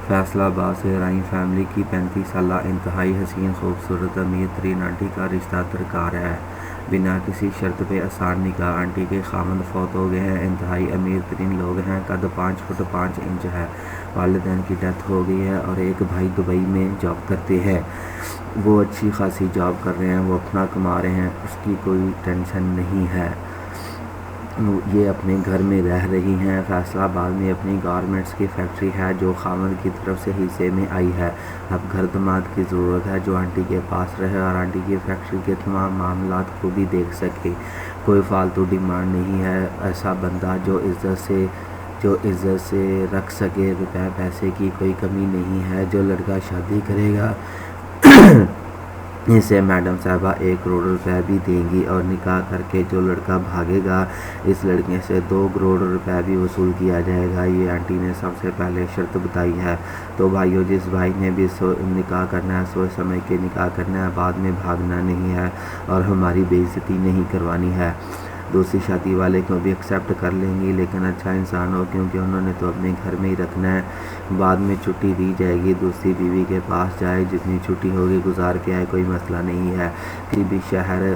فیصل آباد سے Ryan family کی 35 سالہ انتہائی حسین خوبصورت امیر ترین آنٹی کا رشتہ درکار ہے۔ بنا کسی شرط پہ آسان نکاح۔ آنٹی کے خاوند فوت ہو گئے ہیں۔ انتہائی امیر ترین لوگ ہیں۔ قد 5 فٹ 5 انچ ہے۔ والدین کی ڈیتھ ہو گئی ہے اور ایک بھائی دبئی میں جاب کرتے ہیں۔ وہ اچھی خاصی جاب کر رہے ہیں۔ وہ اپنا کما رہے ہیں۔ اس کی کوئی ٹینشن نہیں ہے۔ یہ اپنے گھر میں رہ رہی ہیں۔ فیصل آباد میں اپنی گارمنٹس کی فیکٹری ہے جو خاوند کی طرف سے حصے میں آئی ہے۔ اب گھر داماد کی ضرورت ہے جو آنٹی کے پاس رہے اور آنٹی کی فیکٹری کے تمام معاملات کو بھی دیکھ سکے۔ کوئی فالتو ڈیمانڈ نہیں ہے۔ ایسا بندہ جو عزت سے رکھ سکے۔ روپے پیسے کی کوئی کمی نہیں ہے۔ جو لڑکا شادی کرے گا اسے میڈم صاحبہ 1 کروڑ روپے بھی دیں گی اور نکاح کر کے جو لڑکا بھاگے گا اس لڑکے سے 2 کروڑ روپے بھی وصول کیا جائے گا۔ یہ آنٹی نے سب سے پہلے شرط بتائی ہے۔ تو بھائیو، جس بھائی نے بھی نکاح کرنا ہے سوچ سمجھ کے نکاح کرنا ہے، بعد میں بھاگنا نہیں ہے اور ہماری بے عزتی نہیں کروانی ہے۔ دوسری شادی والے کو بھی ایکسیپٹ کر لیں گی لیکن اچھا انسان ہو، کیونکہ انہوں نے تو اپنے گھر میں ہی رکھنا ہے۔ بعد میں چھٹی دی جائے گی، دوسری بیوی کے پاس جائے، جتنی چھٹی ہوگی گزار کے آئے، کوئی مسئلہ نہیں ہے۔ کسی بھی شہر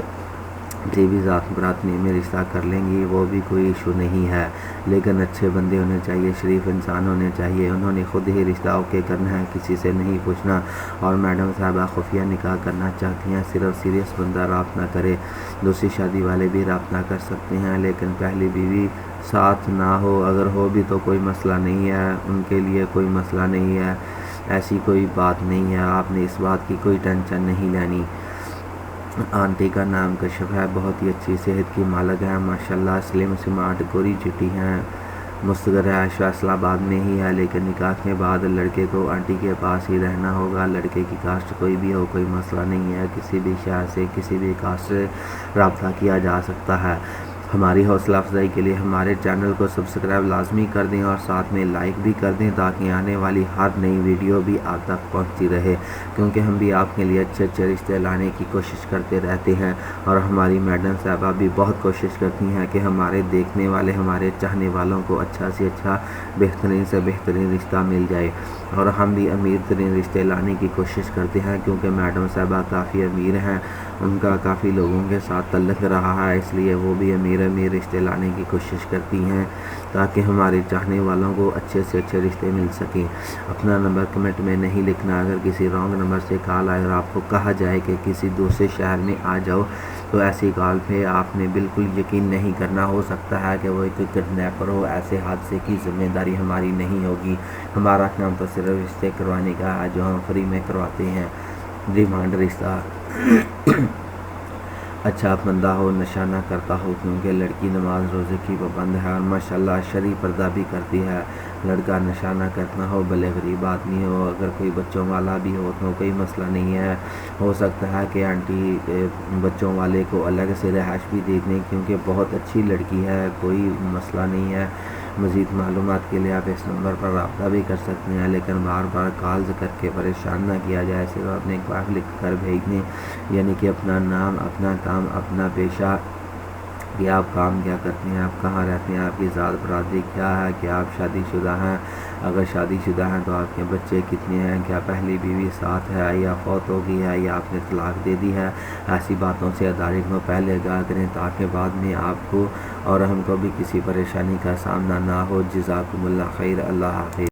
کسی بھی ذات برات میں رشتہ کر لیں گی، وہ بھی کوئی ایشو نہیں ہے، لیکن اچھے بندے ہونے چاہیے، شریف انسان ہونے چاہیے۔ انہوں نے خود ہی رشتہ اوکے کرنا ہے، کسی سے نہیں پوچھنا۔ اور میڈم صاحبہ خفیہ نکاح کرنا چاہتی ہیں، صرف سیریس بندہ رابطہ نہ کرے۔ دوسری شادی والے بھی رابطہ کر سکتے ہیں لیکن پہلی بیوی ساتھ نہ ہو، اگر ہو بھی تو کوئی مسئلہ نہیں ہے، ان کے لیے کوئی مسئلہ نہیں ہے، ایسی کوئی بات نہیں ہے۔ آپ نے اس بات کی کوئی ٹینشن نہیں لینی۔ آنٹی کا نام کشف ہے، بہت ہی اچھی صحت کی مالک ہے، ماشاءاللہ، سلم سمارٹ گوری چٹی ہیں۔ مستقر رہائش فیصل آباد میں ہی ہے لیکن نکاح کے بعد لڑکے کو آنٹی کے پاس ہی رہنا ہوگا۔ لڑکے کی کاسٹ کوئی بھی ہو، کوئی مسئلہ نہیں ہے، کسی بھی شہر سے کسی بھی کاسٹ سے رابطہ کیا جا سکتا ہے۔ ہماری حوصلہ افزائی کے لیے ہمارے چینل کو سبسکرائب لازمی کر دیں اور ساتھ میں لائک بھی کر دیں تاکہ آنے والی ہر نئی ویڈیو بھی آپ تک پہنچتی رہے، کیونکہ ہم بھی آپ کے لیے اچھے اچھے رشتے لانے کی کوشش کرتے رہتے ہیں اور ہماری میڈم صاحبہ بھی بہت کوشش کرتی ہیں کہ ہمارے دیکھنے والے، ہمارے چاہنے والوں کو اچھا سے اچھا، بہترین سے بہترین رشتہ مل جائے، اور ہم بھی امیر ترین رشتے لانے کی کوشش کرتے ہیں کیونکہ میڈم صاحبہ کافی امیر ہیں، ان کا کافی لوگوں کے ساتھ تعلق رہا ہے، اس لیے وہ بھی امیر رشتے لانے کی کوشش کرتی ہیں تاکہ ہمارے چاہنے والوں کو اچھے سے اچھے رشتے مل سکیں۔ اپنا نمبر کمنٹ میں نہیں لکھنا۔ اگر کسی رانگ نمبر سے کال آئے اور آپ کو کہا جائے کہ کسی دوسرے شہر میں آ جاؤ تو ایسی کال پہ آپ نے بالکل یقین نہیں کرنا۔ ہو سکتا ہے کہ وہ ایک کڈنیپر ہو، ایسے حادثے کی ذمہ داری ہماری نہیں ہوگی۔ ہمارا کام تو صرف رشتے کروانے کا ہے جو ہم فری میں کرواتے ہیں۔ ڈیمانڈ رشتہ اچھا بندہ ہو، نشہ نہ کرتا ہو، کیونکہ لڑکی نماز روزے کی پابند ہے اور ماشاءاللہ شرعی پردہ بھی کرتی ہے۔ لڑکا نشہ نہ کرتا ہو، بھلے غریب آدمی ہو، اگر کوئی بچوں والا بھی ہو تو کوئی مسئلہ نہیں ہے۔ ہو سکتا ہے کہ آنٹی بچوں والے کو الگ سے رہائش بھی دے دیں کیونکہ بہت اچھی لڑکی ہے، کوئی مسئلہ نہیں ہے۔ مزید معلومات کے لیے آپ اس نمبر پر رابطہ بھی کر سکتے ہیں لیکن بار بار کالز کر کے پریشان نہ کیا جائے، صرف اپنے ایک بار لکھ کر بھیج دیں، یعنی کہ اپنا نام، اپنا کام، اپنا پیشہ، کہ آپ کام کیا کرتے ہیں، آپ کہاں رہتے ہیں، آپ کی ذات برادری کیا ہے، کہ آپ شادی شدہ ہیں، اگر شادی شدہ ہیں تو آپ کے بچے کتنے ہیں، کیا پہلی بیوی ساتھ ہے یا فوت ہو گئی ہے یا آپ نے طلاق دے دی ہے۔ ایسی باتوں سے ادارے کو پہلے آگاہ کریں تاکہ بعد میں آپ کو اور ہم کو بھی کسی پریشانی کا سامنا نہ ہو۔ جزاکم اللہ خیر، اللہ حافظ۔